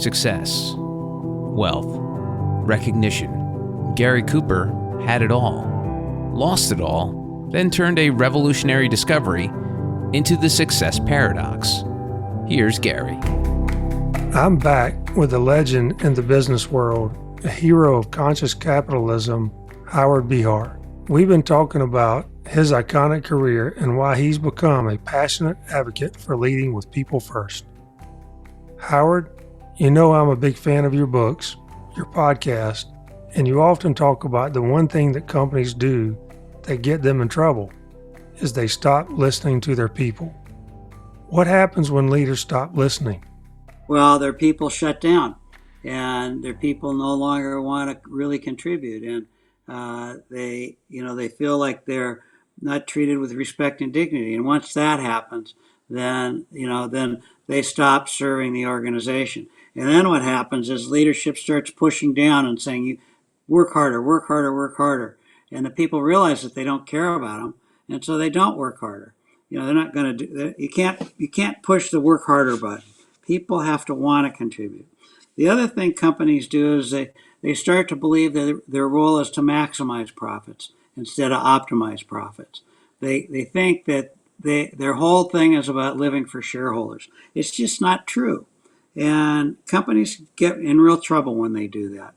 success, wealth, recognition. Gary Cooper had it all, lost it all, then turned a revolutionary discovery into the success paradox. Here's Gary. I'm back with a legend in the business world, a hero of conscious capitalism, Howard Behar. We've been talking about his iconic career and why he's become a passionate advocate for leading with people first. Howard, you know I'm a big fan of your books, your podcast, and you often talk about the one thing that companies do that get them in trouble is they stop listening to their people. What happens when leaders stop listening? Well, their people shut down, and their people no longer want to really contribute, and they feel like they're not treated with respect and dignity. And once that happens, then they stop serving the organization. And then what happens is leadership starts pushing down and saying, "You work harder, work harder, work harder." And the people realize that they don't care about them, and so they don't work harder. They're not going to do. You can't push the work harder button. People have to want to contribute. The other thing companies do is they start to believe that their role is to maximize profits instead of optimize profits. They think that their whole thing is about living for shareholders. It's just not true. And companies get in real trouble when they do that.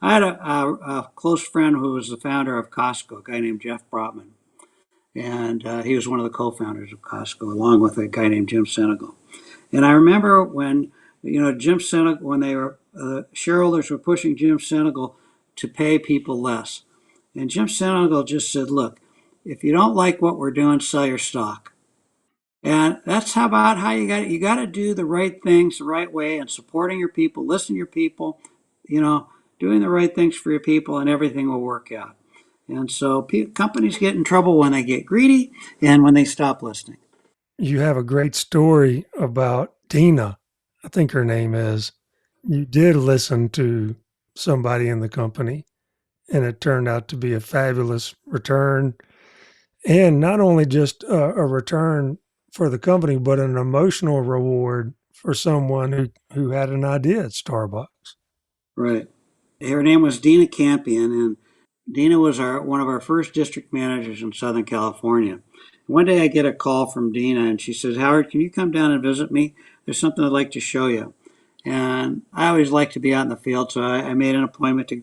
I had a close friend who was the founder of Costco, a guy named Jeff Brotman. And he was one of the co-founders of Costco, along with a guy named Jim Senegal. And I remember when, Jim Senegal, when they were shareholders were pushing Jim Senegal to pay people less, and Jim Senegal just said, "Look, if you don't like what we're doing, sell your stock." And that's about how you got to do the right things the right way, and supporting your people, listening to your people, doing the right things for your people, and everything will work out. And so companies get in trouble when they get greedy and when they stop listening. You have a great story about Dina, I think her name is. You did listen to somebody in the company, and it turned out to be a fabulous return. And not only just a return for the company, but an emotional reward for someone who had an idea at Starbucks. Right. Her name was Dina Campion, and Dina was one of our first district managers in Southern California. One day I get a call from Dina, and she says, "Howard, can you come down and visit me? There's something I'd like to show you." And I always like to be out in the field, so I made an appointment to,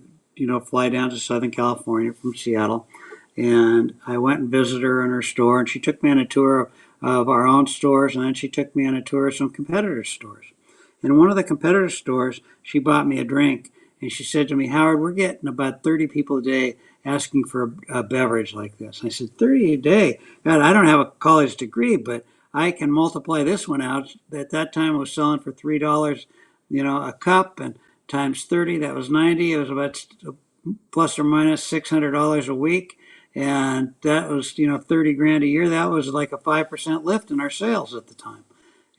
fly down to Southern California from Seattle. And I went and visited her in her store, and she took me on a tour of our own stores, and then she took me on a tour of some competitor stores. In one of the competitor stores, she bought me a drink, and she said to me, "Howard, we're getting about 30 people a day asking for a beverage like this." I said, 30 a day? God, I don't have a college degree, but I can multiply this one out. At that time, it was selling for $3, a cup, and times 30, that was 90. It was about plus or minus $600 a week. And that was, 30 grand a year. That was like a 5% lift in our sales at the time.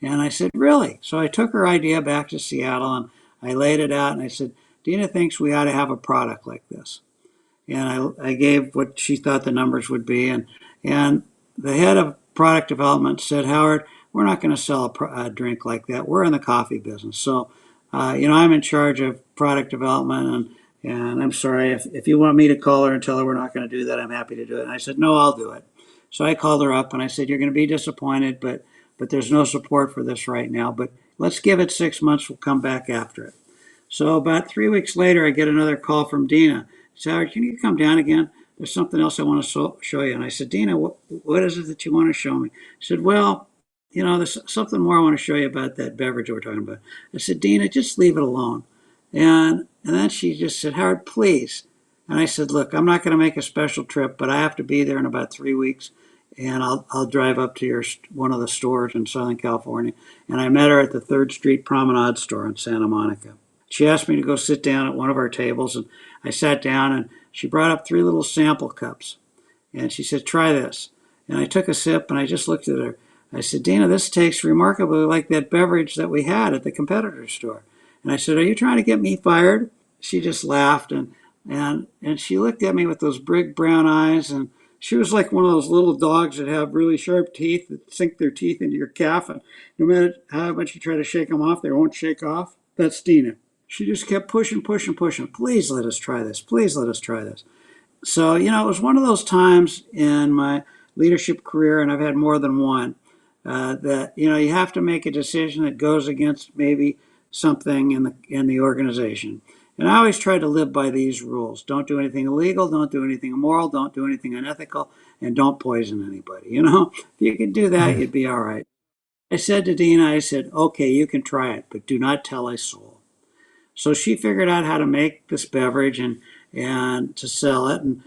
And I said, "Really?" So I took her idea back to Seattle, and I laid it out, and I said, "Dina thinks we ought to have a product like this." And I gave what she thought the numbers would be. And the head of product development said, "Howard, we're not going to sell a drink like that. We're in the coffee business. So, I'm in charge of product development, and I'm sorry, if you want me to call her and tell her we're not going to do that, I'm happy to do it." And I said, "No, I'll do it." So I called her up, and I said, "You're going to be disappointed, but there's no support for this right now. But let's give it 6 months. We'll come back after it." So about 3 weeks later, I get another call from Dina. She said, "Howard, can you come down again? There's something else I want to show you." And I said, "Dina, what is it that you want to show me?" She said, "Well, there's something more I want to show you about that beverage we're talking about." I said, "Dina, just leave it alone." And then she just said, "Howard, please." And I said, "Look, I'm not going to make a special trip, but I have to be there in about 3 weeks. And I'll drive up to one of the stores in Southern California." And I met her at the 3rd Street Promenade store in Santa Monica. She asked me to go sit down at one of our tables, and I sat down, and she brought up 3 little sample cups. And she said, "Try this." And I took a sip, and I just looked at her. I said, "Dina, this tastes remarkably like that beverage that we had at the competitor store." And I said, "Are you trying to get me fired?" She just laughed, and she looked at me with those big brown eyes, and she was like one of those little dogs that have really sharp teeth that sink their teeth into your calf, and no matter how much you try to shake them off, they won't shake off. That's Dina. She just kept pushing, pushing, pushing. Please let us try this. Please let us try this. So, it was one of those times in my leadership career, and I've had more than one, that, you have to make a decision that goes against maybe something in the organization. And I always try to live by these rules. Don't do anything illegal, don't do anything immoral, don't do anything unethical, and don't poison anybody. If you could do that, you'd be all right. I said to Dina, I said, okay, you can try it, but do not tell a soul. So she figured out how to make this beverage and to sell it. And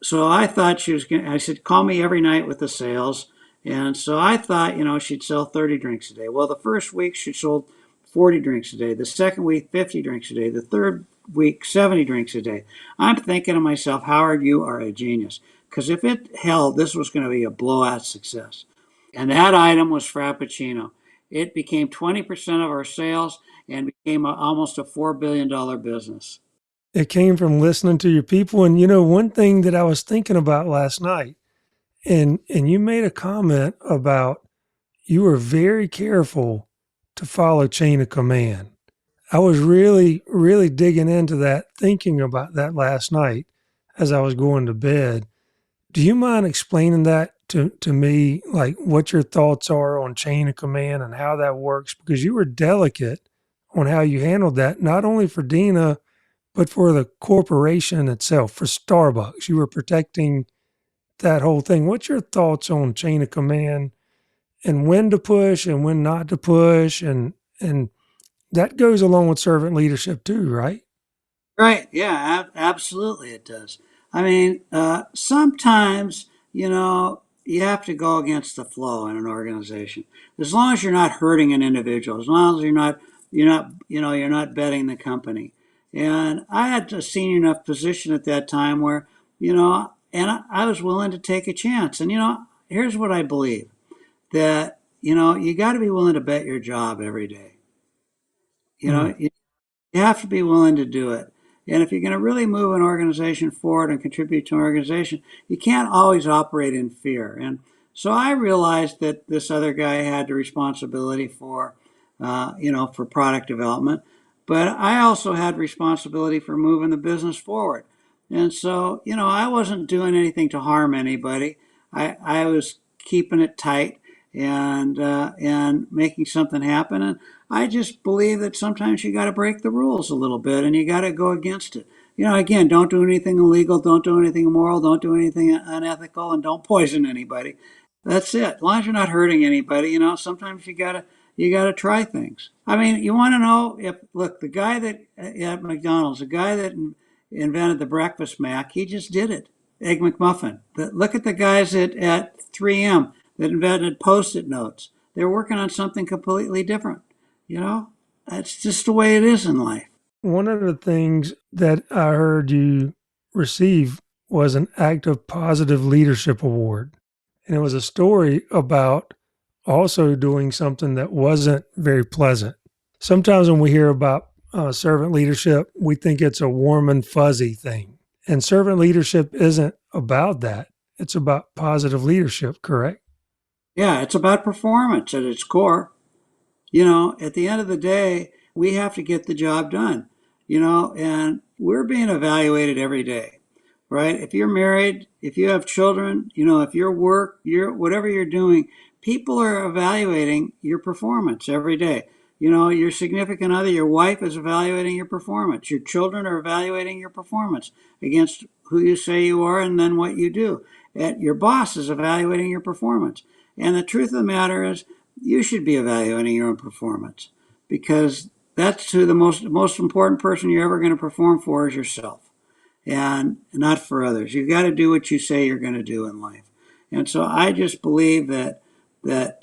so I thought she was going to, I said, call me every night with the sales. And so I thought, she'd sell 30 drinks a day. Well, the first week she sold 40 drinks a day. The second week, 50 drinks a day. The third week, 70 drinks a day. I'm thinking to myself, Howard, you are a genius. Because if it held, this was going to be a blowout success. And that item was Frappuccino. It became 20% of our sales and became almost a $4 billion business. It came from listening to your people. And one thing that I was thinking about last night, and you made a comment about you were very careful to follow chain of command. I was really, really digging into that, thinking about that last night as I was going to bed. Do you mind explaining that to me, like what your thoughts are on chain of command and how that works? Because you were delicate on how you handled that, not only for Dina, but for the corporation itself, for Starbucks. You were protecting that whole thing. What's your thoughts on chain of command and when to push and when not to push? And that goes along with servant leadership too, right? Right. Yeah, absolutely it does. I mean, sometimes, you have to go against the flow in an organization. As long as you're not hurting an individual, as long as you're not betting the company. And I had a senior enough position at that time where, and I was willing to take a chance. And, here's what I believe that, you got to be willing to bet your job every day. You have to be willing to do it. And if you're going to really move an organization forward and contribute to an organization, you can't always operate in fear. And so I realized that this other guy had the responsibility for product development, but I also had responsibility for moving the business forward. And so, I wasn't doing anything to harm anybody. I was keeping it tight and making something happen. And I just believe that sometimes you got to break the rules a little bit and you got to go against it. Again, don't do anything illegal, don't do anything immoral, don't do anything unethical, and don't poison anybody. That's it. As long as you're not hurting anybody, sometimes you gotta try things. I mean, you want to know if look the guy that at McDonald's, the guy that invented the breakfast mac, he just did it. Egg McMuffin. Look at the guys at 3M that invented Post-it notes. They're working on something completely different. That's just the way it is in life. One of the things that I heard you receive was an Active Positive Leadership Award. And it was a story about also doing something that wasn't very pleasant. Sometimes when we hear about servant leadership, we think it's a warm and fuzzy thing. And servant leadership isn't about that. It's about positive leadership, correct? Yeah, it's about performance at its core. At the end of the day, we have to get the job done, and we're being evaluated every day, right? If you're married, if you have children, if your work, whatever you're doing, people are evaluating your performance every day. Your significant other, your wife is evaluating your performance. Your children are evaluating your performance against who you say you are and then what you do. And your boss is evaluating your performance. And the truth of the matter is, you should be evaluating your own performance because that's who the most important person you're ever going to perform for is yourself and not for others. You've got to do what you say you're going to do in life. And so I just believe that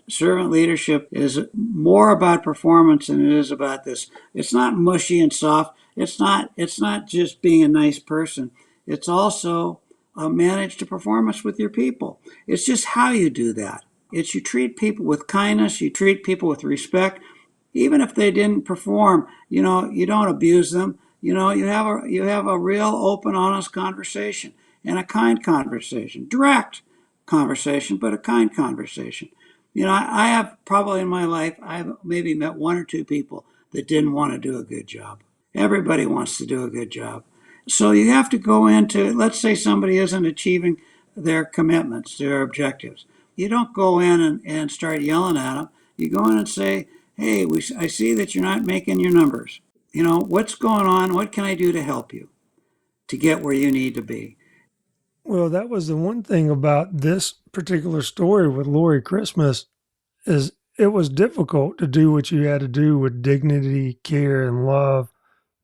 servant leadership is more about performance than it is about this. It's not mushy and soft. It's not just being a nice person. It's also manage the performance with your people. It's just how you do that. It's you treat people with kindness, you treat people with respect, even if they didn't perform. You don't abuse them. You have a real open, honest conversation and a kind conversation, direct conversation, but a kind conversation. I have probably in my life, I've maybe met one or two people that didn't want to do a good job. Everybody wants to do a good job. So you have to go into, let's say somebody isn't achieving their commitments, their objectives. You don't go in and start yelling at them. You go in and say, hey, I see that you're not making your numbers. What's going on? What can I do to help you to get where you need to be? Well, that was the one thing about this particular story with Lori Christmas is it was difficult to do what you had to do with dignity, care, and love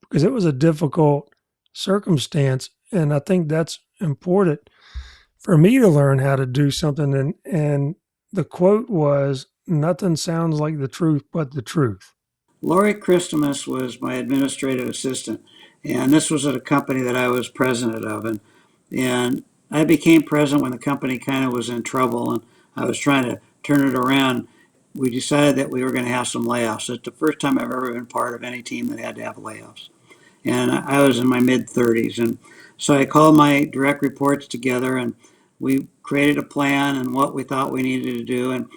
because it was a difficult circumstance. And I think that's important for me to learn how to do something. And the quote was, nothing sounds like the truth but the truth. Lori Christmas was my administrative assistant, and this was at a company that I was president of. And I became president when the company kind of was in trouble, and I was trying to turn it around. We decided that we were going to have some layoffs. It's the first time I've ever been part of any team that had to have layoffs. And I was in my mid-30s. And so I called my direct reports together, and we created a plan and what we thought we needed to do. And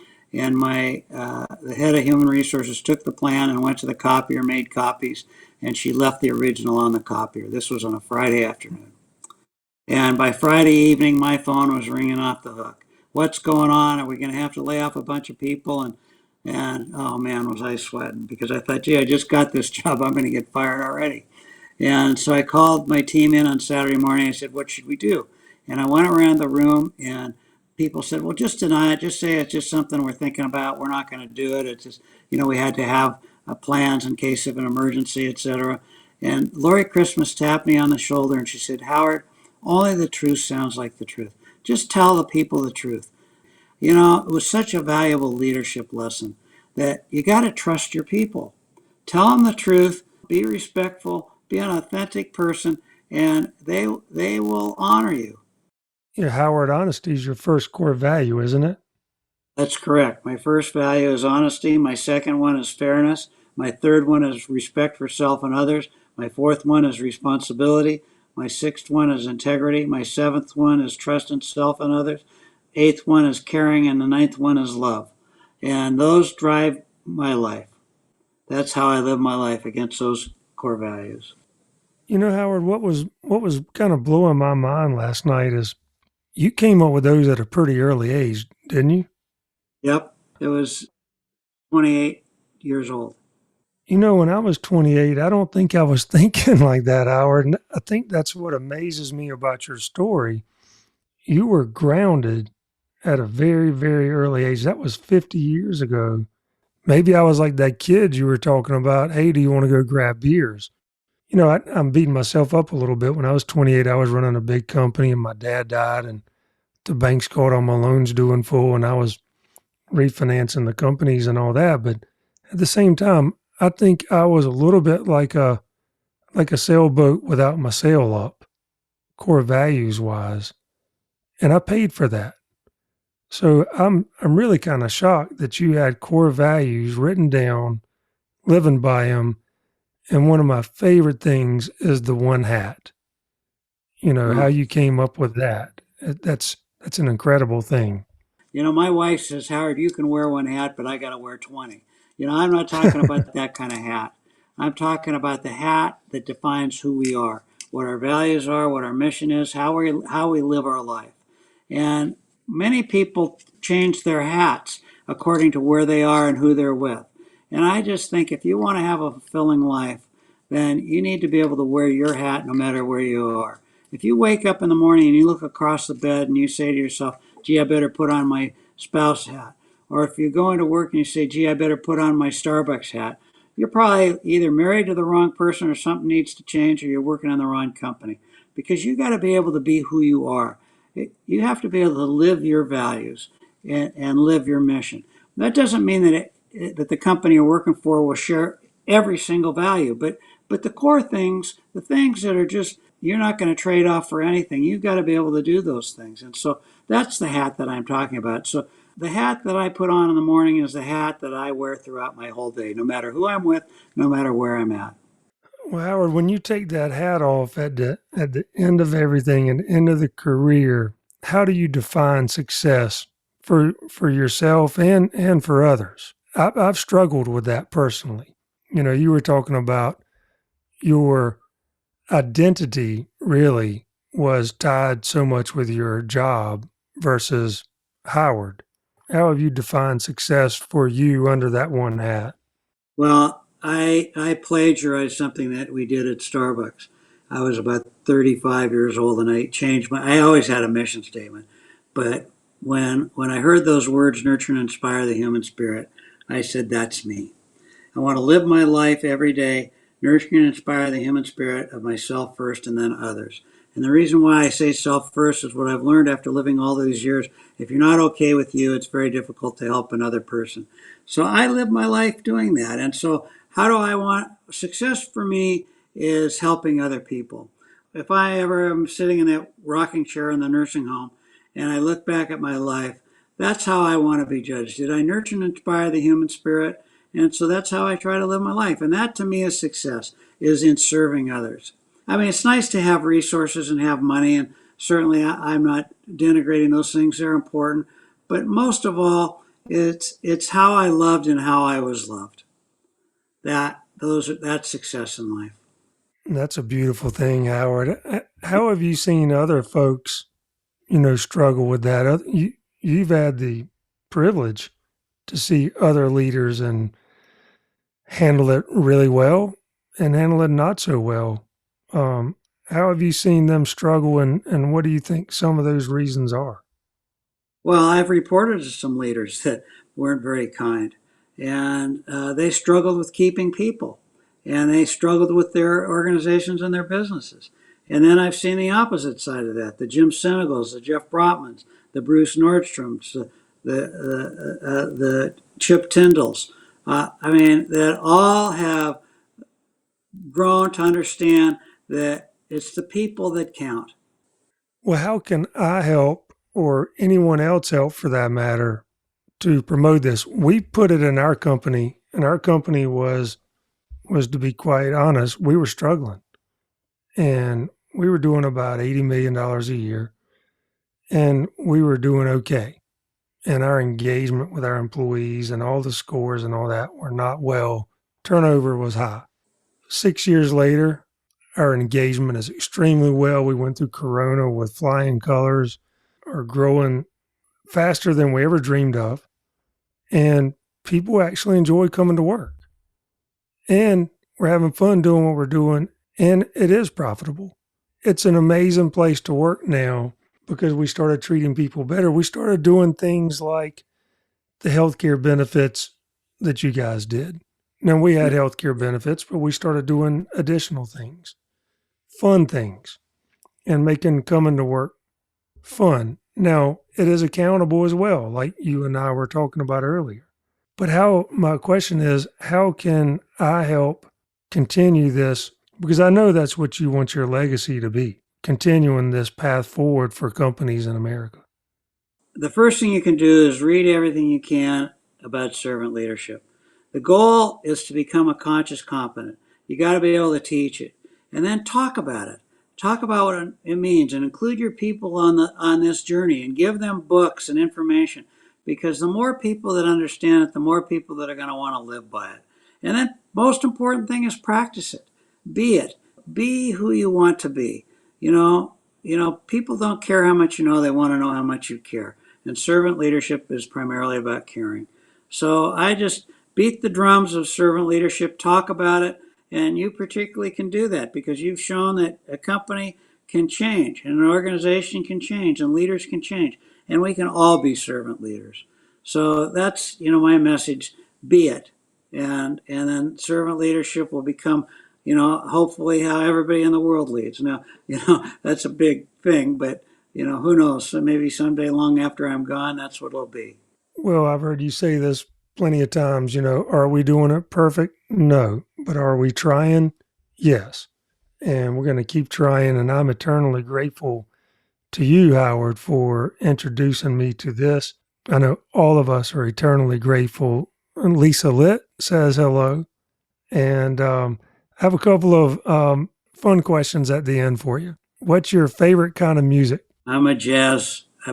the head of human resources took the plan and went to the copier, made copies, and she left the original on the copier. This was on a Friday afternoon. And by Friday evening, my phone was ringing off the hook. What's going on? Are we going to have to lay off a bunch of people? And oh man, was I sweating because I thought, gee, I just got this job. I'm going to get fired already. And so I called my team in on Saturday morning. I said, what should we do? And I went around the room and people said, well, just deny it. Just say it's just something we're thinking about. We're not going to do it. It's just, we had to have plans in case of an emergency, etc. And Lori Christmas tapped me on the shoulder and she said, Howard, only the truth sounds like the truth. Just tell the people the truth. It was such a valuable leadership lesson that you got to trust your people. Tell them the truth, be respectful, be an authentic person, and they will honor you. Yeah, Howard, honesty is your first core value, isn't it? That's correct. My first value is honesty. My second one is fairness. My third one is respect for self and others. My fourth one is responsibility. My sixth one is integrity. My seventh one is trust in self and others. Eighth one is caring, and the ninth one is love. And those drive my life. That's how I live my life against those core values. Howard, what was kind of blowing my mind last night is you came up with those at a pretty early age, didn't you? Yep, it was 28 years old. When I was 28, I don't think I was thinking like that, Howard. And I think that's what amazes me about your story. You were grounded at a very, very early age. That was 50 years ago. Maybe I was like that kid you were talking about. Hey, do you want to go grab beers? I'm beating myself up a little bit. When I was 28, I was running a big company and my dad died and the banks caught all my loans due in full and I was refinancing the companies and all that. But at the same time, I think I was a little bit like a sailboat without my sail up, core values wise. And I paid for that. So I'm really kind of shocked that you had core values written down, living by them. And one of my favorite things is the one hat. How you came up with that. That's an incredible thing. My wife says, Howard, you can wear one hat, but I got to wear 20. I'm not talking about that kind of hat. I'm talking about the hat that defines who we are, what our values are, what our mission is, how we live our life. And many people change their hats according to where they are and who they're with. And I just think if you want to have a fulfilling life, then you need to be able to wear your hat no matter where you are. If you wake up in the morning and you look across the bed and you say to yourself, gee, I better put on my spouse hat. Or if you go into work and you say, gee, I better put on my Starbucks hat, you're probably either married to the wrong person or something needs to change or you're working on the wrong company. Because you got to be able to be who you are. You have to be able to live your values and live your mission. That doesn't mean that the company you're working for will share every single value, but the core things, the things that are just you're not going to trade off for anything. You've got to be able to do those things. And so that's the hat that I'm talking about. So the hat that I put on in the morning is the hat that I wear throughout my whole day, no matter who I'm with, no matter where I'm at. Well, Howard, when you take that hat off at the end of everything and end of the career, how do you define success for yourself and for others? I've struggled with that personally. You were talking about your identity really was tied so much with your job versus Howard. How have you defined success for you under that one hat? Well, I plagiarized something that we did at Starbucks. I was about 35 years old, and I changed my. I always had a mission statement, but when I heard those words, nurture and inspire the human spirit, I said, "That's me." I want to live my life every day, nurturing and inspire the human spirit of myself first and then others. And the reason why I say self first is what I've learned after living all these years. If you're not okay with you, it's very difficult to help another person. So I live my life doing that. And so, how do I want success for me is helping other people. If I ever am sitting in that rocking chair in the nursing home and I look back at my life, that's how I want to be judged. Did I nurture and inspire the human spirit? And so that's how I try to live my life. And that to me is success, is in serving others. I mean, it's nice to have resources and have money, and certainly I'm not denigrating those things. They're important. But most of all, it's how I loved and how I was loved. That's success in life. That's a beautiful thing, Howard. How have you seen other folks, struggle with that? You've had the privilege to see other leaders and handle it really well and handle it not so well. How have you seen them struggle, and what do you think some of those reasons are? Well, I've reported to some leaders that weren't very kind, and they struggled with keeping people, and they struggled with their organizations and their businesses. And then I've seen the opposite side of that: the Jim Senegals, the Jeff Brotmans, the Bruce Nordstroms, the Chip Tyndalls. I mean, that all have grown to understand that it's the people that count. Well, how can I help, or anyone else help for that matter, to promote this? We put it in our company, and our company was to be quite honest, we were struggling, and we were doing about $80 million a year, and we were doing okay. And our engagement with our employees and all the scores and all that were not well. Turnover was high. 6 years later, our engagement is extremely well. We went through Corona with flying colors, are growing faster than we ever dreamed of. And people actually enjoy coming to work. And we're having fun doing what we're doing. And it is profitable. It's an amazing place to work now because we started treating people better. We started doing things like the healthcare benefits that you guys did. Now, we had healthcare benefits, but we started doing additional things, fun things, and making coming to work fun. Now, it is accountable as well, like you and I were talking about earlier. But my question is, how can I help continue this? Because I know that's what you want your legacy to be, continuing this path forward for companies in America. The first thing you can do is read everything you can about servant leadership. The goal is to become a conscious competent. You got to be able to teach it, and then talk about it. Talk about what it means, and include your people on this journey, and give them books and information. Because the more people that understand it, the more people that are going to want to live by it. And then, most important thing is practice it. Be it. Be who you want to be. People don't care how much you know; they want to know how much you care. And servant leadership is primarily about caring. So I just beat the drums of servant leadership, talk about it, and you particularly can do that because you've shown that a company can change, and an organization can change, and leaders can change, and we can all be servant leaders. So that's my message: be it, and then servant leadership will become hopefully how everybody in the world leads. Now, that's a big thing, but who knows? So maybe someday, long after I'm gone, that's what it'll be. Well, I've heard you say this plenty of times, are we doing it perfect? No. But are we trying? Yes. And we're going to keep trying. And I'm eternally grateful to you, Howard, for introducing me to this. I know all of us are eternally grateful. And Lisa Litt says hello. And I have a couple of fun questions at the end for you. What's your favorite kind of music? I'm a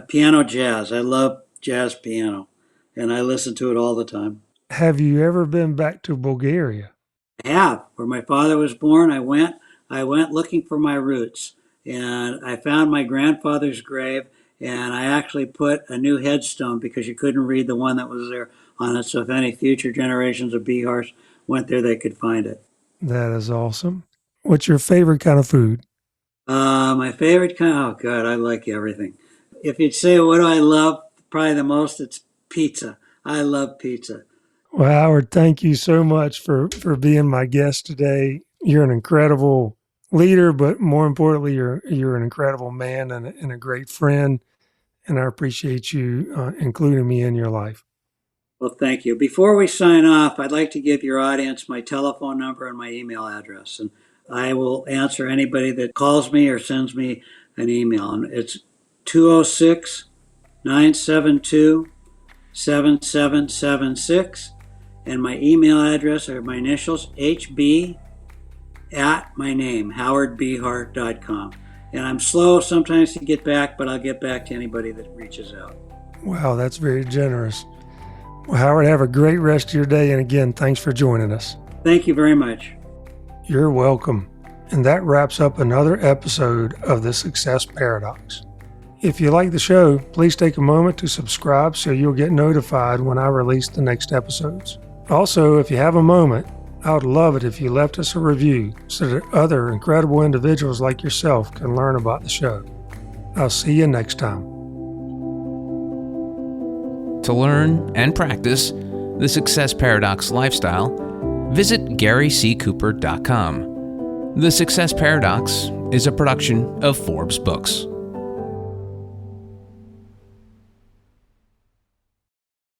piano jazz. I love jazz piano, and I listen to it all the time. Have you ever been back to Bulgaria? I have. Where my father was born, I went looking for my roots. And I found my grandfather's grave, and I actually put a new headstone because you couldn't read the one that was there on it. So if any future generations of Behars went there, they could find it. That is awesome. What's your favorite kind of food? My favorite kind, oh God, I like everything. If you'd say, what do I love probably the most, it's pizza. I love pizza. Well, Howard, thank you so much for being my guest today. You're an incredible leader, but more importantly, you're an incredible man and a great friend. And I appreciate you including me in your life. Well, thank you. Before we sign off, I'd like to give your audience my telephone number and my email address. And I will answer anybody that calls me or sends me an email. And it's 206 972 7776. And my email address are my initials, HB at my name, howardbehar.com. And I'm slow sometimes to get back, but I'll get back to anybody that reaches out. Wow, that's very generous. Well, Howard, have a great rest of your day. And again, thanks for joining us. Thank you very much. You're welcome. And that wraps up another episode of The Success Paradox. If you like the show, please take a moment to subscribe so you'll get notified when I release the next episodes. Also, if you have a moment, I would love it if you left us a review so that other incredible individuals like yourself can learn about the show. I'll see you next time. To learn and practice the Success Paradox lifestyle, visit GaryCCooper.com. The Success Paradox is a production of Forbes Books.